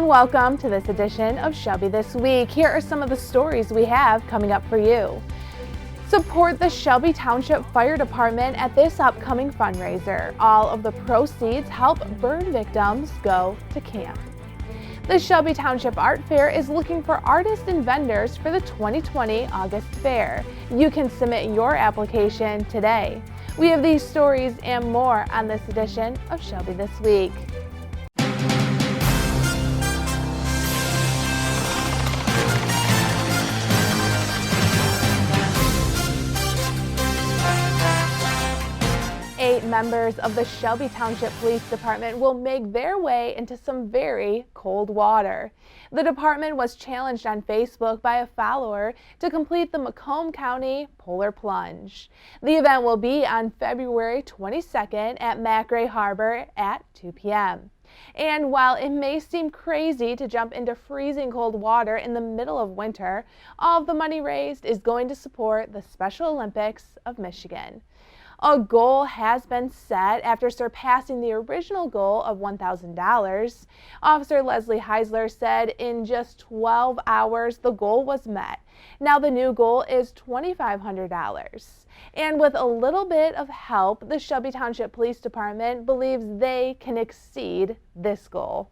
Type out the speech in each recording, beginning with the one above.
welcome to this edition of Shelby This Week. Here are some of the stories we have coming up for you. Support the Shelby Township Fire Department at this upcoming fundraiser. All of the proceeds help burn victims go to camp. The Shelby Township Art Fair is looking for artists and vendors for the 2020 August Fair. You can submit your application today. We have these stories and more on this edition of Shelby This Week. Eight members of the Shelby Township Police Department will make their way into some very cold water. The department was challenged on Facebook by a follower to complete the Macomb County Polar Plunge. The event will be on February 22nd at Macrae Harbor at 2 p.m. And while it may seem crazy to jump into freezing cold water in the middle of winter, all of the money raised is going to support the Special Olympics of Michigan. A goal has been set after surpassing the original goal of $1,000. Officer Leslie Heisler said in just 12 hours the goal was met. Now the new goal is $2,500. And with a little bit of help, the Shelby Township Police Department believes they can exceed this goal.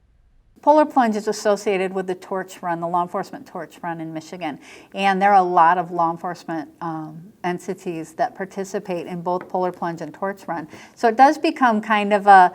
Polar Plunge is associated with the torch run, the law enforcement torch run in Michigan. And there are a lot of law enforcement entities that participate in both Polar Plunge and torch run. So it does become kind of a,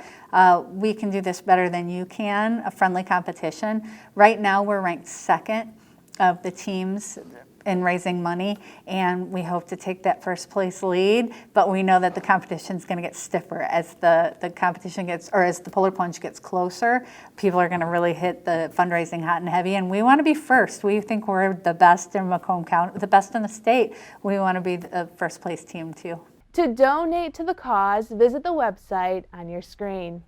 we can do this better than you can, a friendly competition. Right now we're ranked second of the teams in raising money, and we hope to take that first place lead, but we know that the competition is going to get stiffer as the competition gets, or as the Polar Plunge gets closer. People are going to really hit the fundraising hot and heavy, and we want to be first. We think we're the best in Macomb County, the best in the state. We want to be the first place team too. To donate to the cause, visit the website on your screen.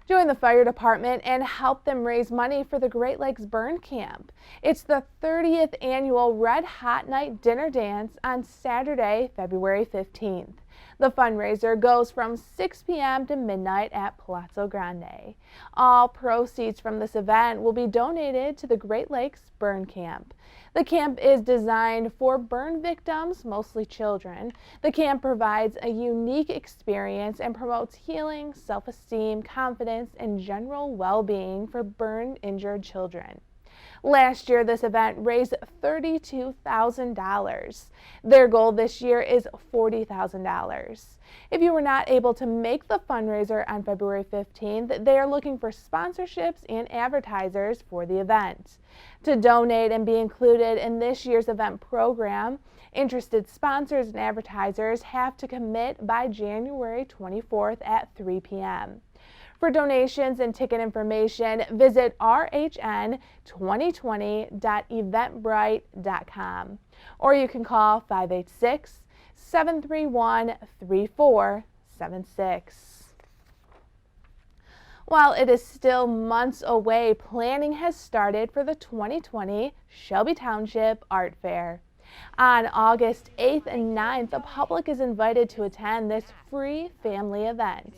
Join the fire department and help them raise money for the Great Lakes Burn Camp. It's the 30th annual Red Hot Night Dinner Dance on Saturday, February 15th. The fundraiser goes from 6 p.m. to midnight at Palazzo Grande. All proceeds from this event will be donated to the Great Lakes Burn Camp. The camp is designed for burn victims, mostly children. The camp provides a unique experience and promotes healing, self-esteem, confidence, and general well-being for burn-injured children. Last year, this event raised $32,000. Their goal this year is $40,000. If you were not able to make the fundraiser on February 15th, they are looking for sponsorships and advertisers for the event. To donate and be included in this year's event program, interested sponsors and advertisers have to commit by January 24th at 3 p.m. For donations and ticket information, visit rhn2020.eventbrite.com, or you can call 586-731-3476. While it is still months away, planning has started for the 2020 Shelby Township Art Fair. On August 8th and 9th, the public is invited to attend this free family event.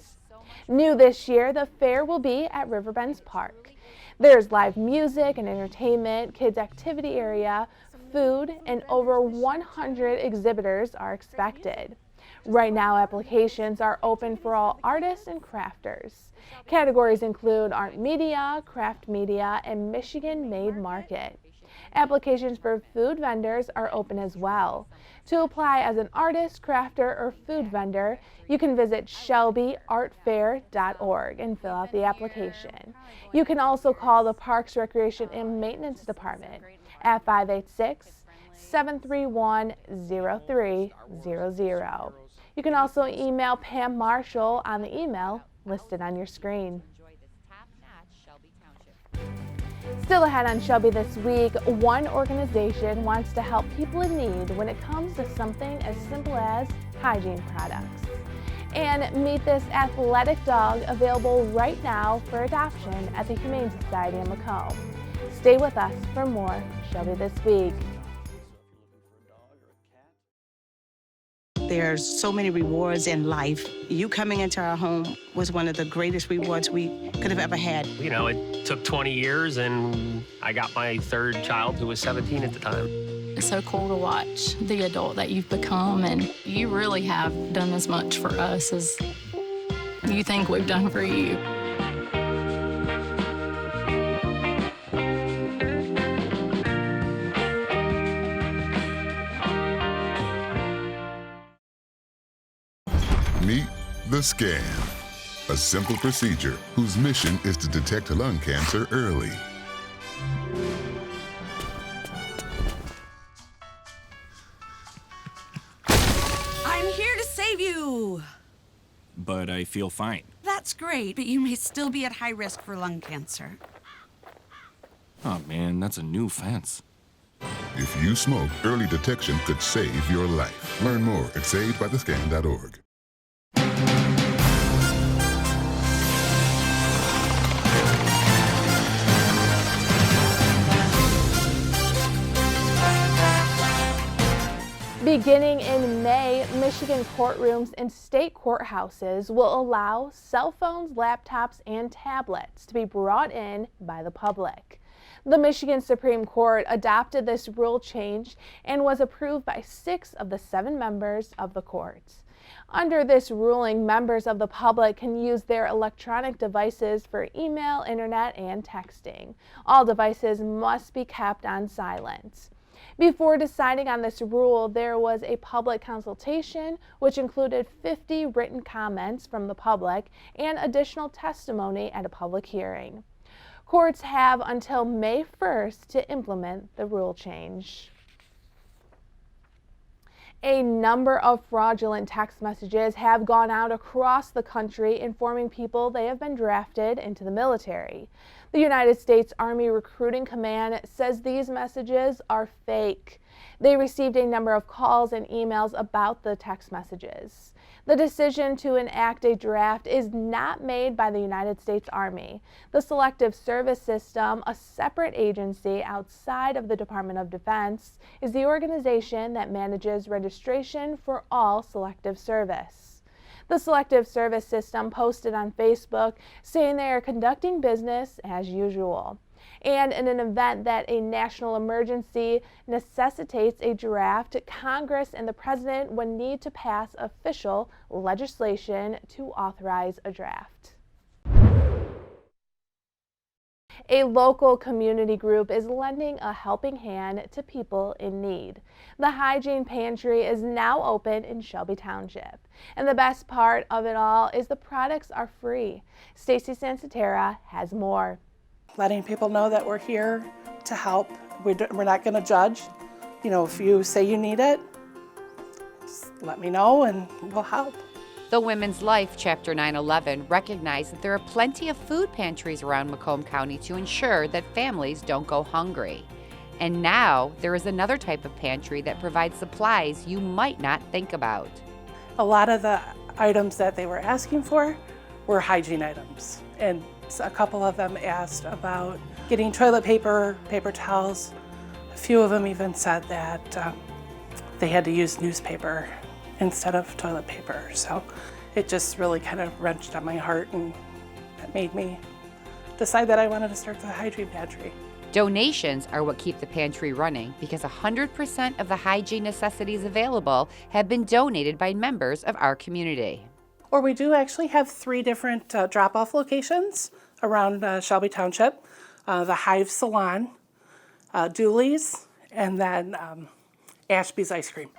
New this year, the fair will be at Riverbends Park. There's live music and entertainment, kids' activity area, food, and over 100 exhibitors are expected. Right now, applications are open for all artists and crafters. Categories include art media, craft media, and Michigan-made market. Applications for food vendors are open as well. To apply as an artist, crafter, or food vendor, you can visit shelbyartfair.org and fill out the application. You can also call the Parks, Recreation, and Maintenance Department at 586-731-0300. You can also email Pam Marshall on the email listed on your screen. Still ahead on Shelby This Week, one organization wants to help people in need when it comes to something as simple as hygiene products. And meet this athletic dog available right now for adoption at the Humane Society in Macomb. Stay with us for more Shelby This Week. There's so many rewards in life. You coming into our home was one of the greatest rewards we could have ever had. You know, it took 20 years, and I got my third child, who was 17 at the time. It's so cool to watch the adult that you've become, and you really have done as much for us as you think we've done for you. Meet the scan, a simple procedure whose mission is to detect lung cancer early. I'm here to save you. But I feel fine. That's great, but you may still be at high risk for lung cancer. Oh man, that's a new fence. If you smoke, early detection could save your life. Learn more at savedbythescan.org. Beginning in May, Michigan courtrooms and state courthouses will allow cell phones, laptops, and tablets to be brought in by the public. The Michigan Supreme Court adopted this rule change and was approved by 6 of the 7 members of the court. Under this ruling, members of the public can use their electronic devices for email, internet, and texting. All devices must be kept on silent. Before deciding on this rule, there was a public consultation, which included 50 written comments from the public and additional testimony at a public hearing. Courts have until May 1st to implement the rule change. A number of fraudulent text messages have gone out across the country informing people they have been drafted into the military. The United States Army Recruiting Command says these messages are fake. They received a number of calls and emails about the text messages. The decision to enact a draft is not made by the United States Army. The Selective Service System, a separate agency outside of the Department of Defense, is the organization that manages registration for all selective service. The Selective Service System posted on Facebook saying they are conducting business as usual. And in an event that a national emergency necessitates a draft, Congress and the President would need to pass official legislation to authorize a draft. A local community group is lending a helping hand to people in need. The Hygiene Pantry is now open in Shelby Township. And the best part of it all is the products are free. Stacy Sansatera has more. Letting people know that we're here to help. We're not going to judge. You know, if you say you need it, just let me know and we'll help. The Women's Life Chapter 911 recognized that there are plenty of food pantries around Macomb County to ensure that families don't go hungry. And now there is another type of pantry that provides supplies you might not think about. A lot of the items that they were asking for were hygiene items. And a couple of them asked about getting toilet paper, paper towels. A few of them even said that they had to use newspaper instead of toilet paper. So it just really kind of wrenched on my heart, and that made me decide that I wanted to start the hygiene pantry. Donations are what keep the pantry running because 100% of the hygiene necessities available have been donated by members of our community. Or we do actually have 3 different drop-off locations around Shelby Township. The Hive Salon, Dooley's, and then Ashby's Ice Cream.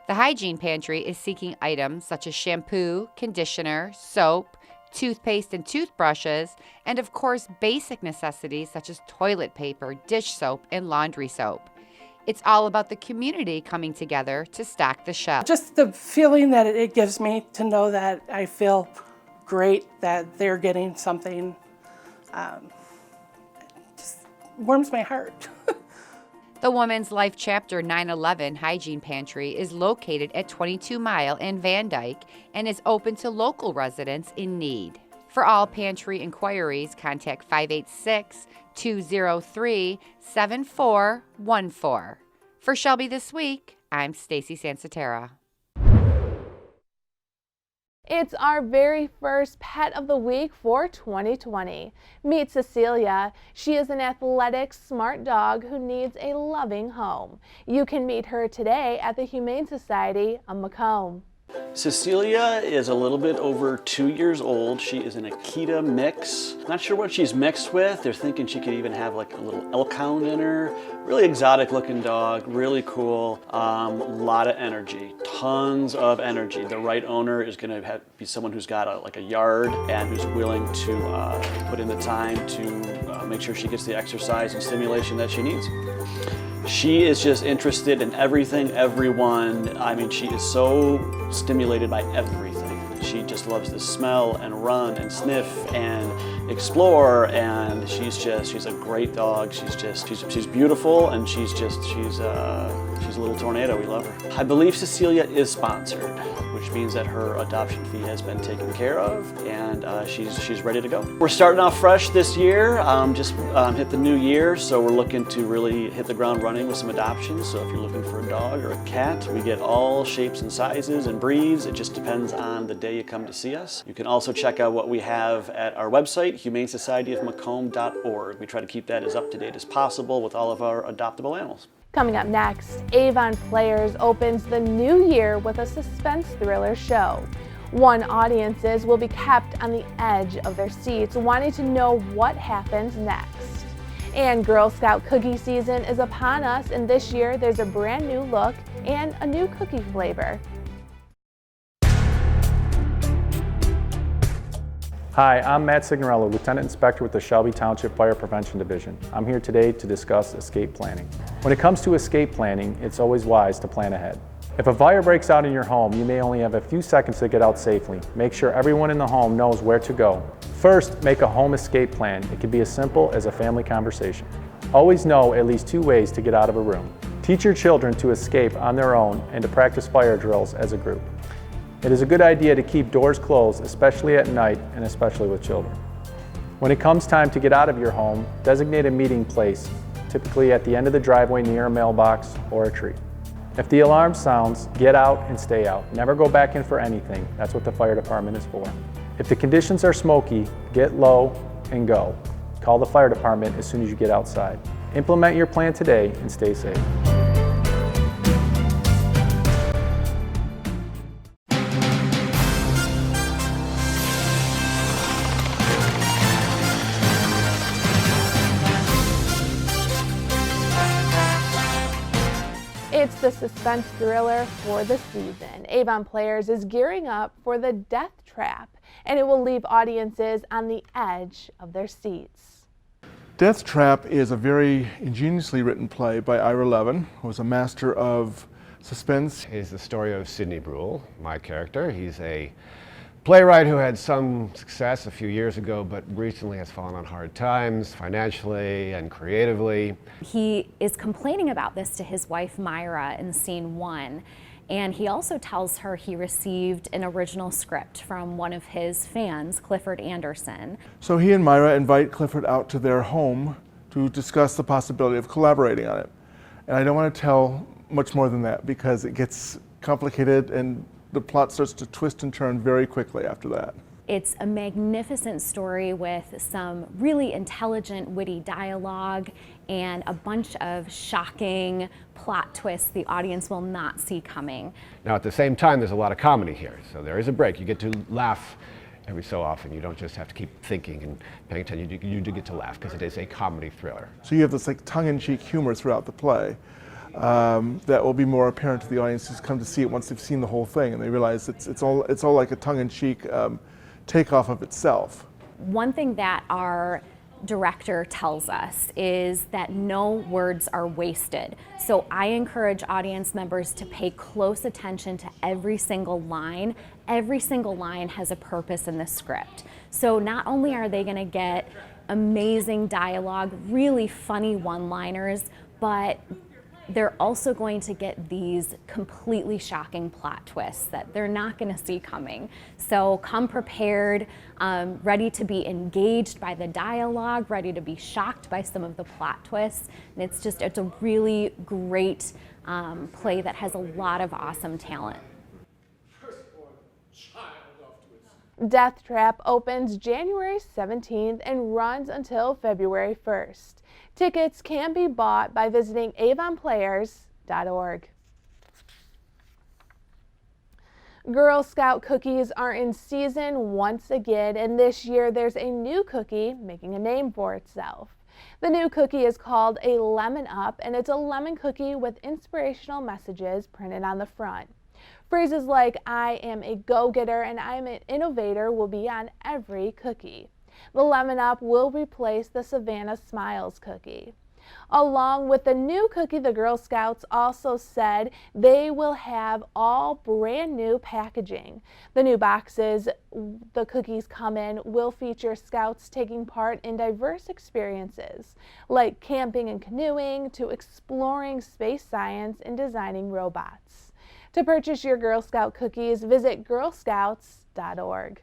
The Hygiene Pantry is seeking items such as shampoo, conditioner, soap, toothpaste and toothbrushes, and of course basic necessities such as toilet paper, dish soap, and laundry soap. It's all about the community coming together to stock the shelf. Just the feeling that it gives me to know that I feel great that they're getting something just warms my heart. The Women's Life Chapter 911 Hygiene Pantry is located at 22 Mile and Van Dyke and is open to local residents in need. For all pantry inquiries, contact 586-203-7414. For Shelby This Week, I'm Stacy Sansatera. It's our very first pet of the week for 2020. Meet Cecilia. She is an athletic, smart dog who needs a loving home. You can meet her today at the Humane Society of Macomb. Cecilia is a little bit over 2 years old. She is an Akita mix. Not sure what she's mixed with. They're thinking she could even have like a little elk hound in her. Really exotic looking dog, really cool. A lot of energy, tons of energy. The right owner is going to be someone who's got a yard and who's willing to put in the time to make sure she gets the exercise and stimulation that she needs. She is just interested in everything, everyone. I mean, she is so stimulated by everything. She just loves to smell and run and sniff and explore, and she's a great dog. She's beautiful, and she's a little tornado. We love her. I believe Cecilia is sponsored, which means that her adoption fee has been taken care of, and she's ready to go. We're starting off fresh this year. Hit the new year, so we're looking to really hit the ground running with some adoptions. So if you're looking for a dog or a cat, we get all shapes and sizes and breeds. It just depends on the day you come to see us. You can also check out what we have at our website, humanesocietyofmacomb.org. We try to keep that as up to date as possible with all of our adoptable animals. Coming up next, Avon Players opens the new year with a suspense thriller show. Audiences will be kept on the edge of their seats, wanting to know what happens next. And Girl Scout cookie season is upon us, and this year there's a brand new look and a new cookie flavor. Hi, I'm Matt Signorello, Lieutenant Inspector with the Shelby Township Fire Prevention Division. I'm here today to discuss escape planning. When it comes to escape planning, it's always wise to plan ahead. If a fire breaks out in your home, you may only have a few seconds to get out safely. Make sure everyone in the home knows where to go. First, make a home escape plan. It can be as simple as a family conversation. Always know at least 2 ways to get out of a room. Teach your children to escape on their own and to practice fire drills as a group. It is a good idea to keep doors closed, especially at night and especially with children. When it comes time to get out of your home, designate a meeting place, typically at the end of the driveway near a mailbox or a tree. If the alarm sounds, get out and stay out. Never go back in for anything. That's what the fire department is for. If the conditions are smoky, get low and go. Call the fire department as soon as you get outside. Implement your plan today and stay safe. It's the suspense thriller for the season. Avon Players is gearing up for the death trap, and it will leave audiences on the edge of their seats. Death Trap is a very ingeniously written play by Ira Levin, who was a master of suspense. It's the story of Sidney Brule, my character. He's a playwright who had some success a few years ago, but recently has fallen on hard times financially and creatively. He is complaining about this to his wife Myra in scene 1, and he also tells her he received an original script from one of his fans, Clifford Anderson. So he and Myra invite Clifford out to their home to discuss the possibility of collaborating on it. And I don't want to tell much more than that because it gets complicated and the plot starts to twist and turn very quickly after that. It's a magnificent story with some really intelligent, witty dialogue and a bunch of shocking plot twists the audience will not see coming. Now at the same time, there's a lot of comedy here, so there is a break. You get to laugh every so often. You don't just have to keep thinking and paying attention. You do get to laugh because it is a comedy thriller. So you have this like tongue-in-cheek humor throughout the play. That will be more apparent to the audience who's come to see it once they've seen the whole thing and they realize it's all like a tongue-in-cheek takeoff of itself. One thing that our director tells us is that no words are wasted. So I encourage audience members to pay close attention to every single line. Every single line has a purpose in the script. So not only are they going to get amazing dialogue, really funny one-liners, but they're also going to get these completely shocking plot twists that they're not going to see coming. So come prepared, ready to be engaged by the dialogue, ready to be shocked by some of the plot twists. And it's a really great play that has a lot of awesome talent. Firstborn child of Death Trap opens January 17th and runs until February 1st. Tickets can be bought by visiting avonplayers.org. Girl Scout cookies are in season once again, and this year there's a new cookie making a name for itself. The new cookie is called a Lemon Up, and it's a lemon cookie with inspirational messages printed on the front. Phrases like "I am a go-getter" and "I'm an innovator" will be on every cookie. The Lemon Up will replace the Savannah Smiles cookie. Along with the new cookie, the Girl Scouts also said they will have all brand new packaging. The new boxes the cookies come in will feature Scouts taking part in diverse experiences, like camping and canoeing to exploring space science and designing robots. To purchase your Girl Scout cookies, visit girlscouts.org.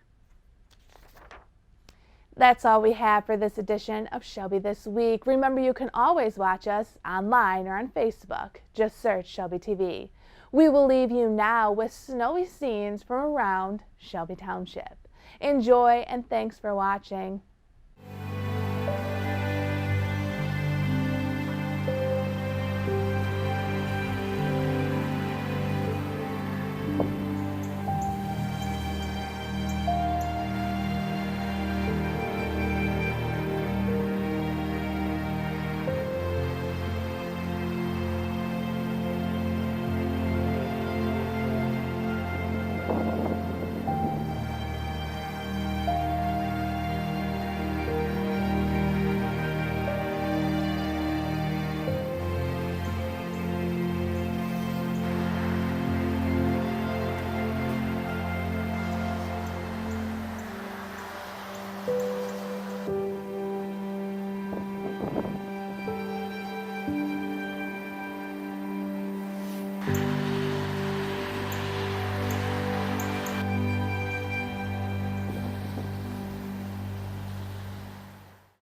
That's all we have for this edition of Shelby This Week. Remember, you can always watch us online or on Facebook. Just search Shelby TV. We will leave you now with snowy scenes from around Shelby Township. Enjoy and thanks for watching.